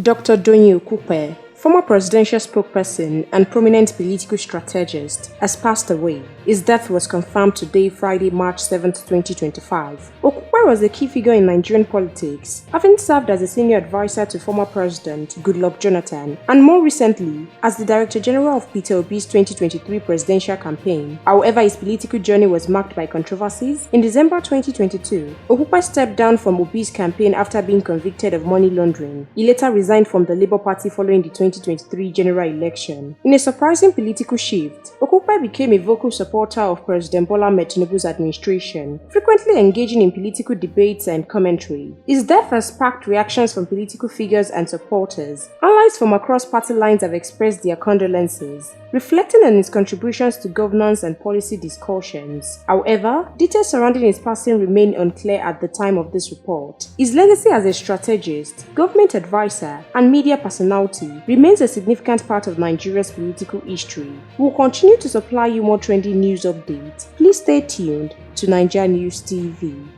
Dr. Doyin Okupe, former presidential spokesperson and prominent political strategist, has passed away. His death was confirmed today, Friday, March 7, 2025. Okupe was a key figure in Nigerian politics, having served as a senior advisor to former President Goodluck Jonathan, and more recently, as the Director General of Peter Obi's 2023 presidential campaign. However, his political journey was marked by controversies. In December 2022, Okupe stepped down from Obi's campaign after being convicted of money laundering. He later resigned from the Labour Party following the 2023 general election. In a surprising political shift, Okupe became a vocal supporter of President Bola Ahmed Tinubu's administration, frequently engaging in political debates and commentary. His death has sparked reactions from political figures and supporters. Allies from across party lines have expressed their condolences, reflecting on his contributions to governance and policy discussions. However, details surrounding his passing remain unclear at the time of this report. His legacy as a strategist, government advisor, and media personality remains a significant part of Nigeria's political history. We will continue to supply you more trendy news updates. Please stay tuned to NaijaNews TV.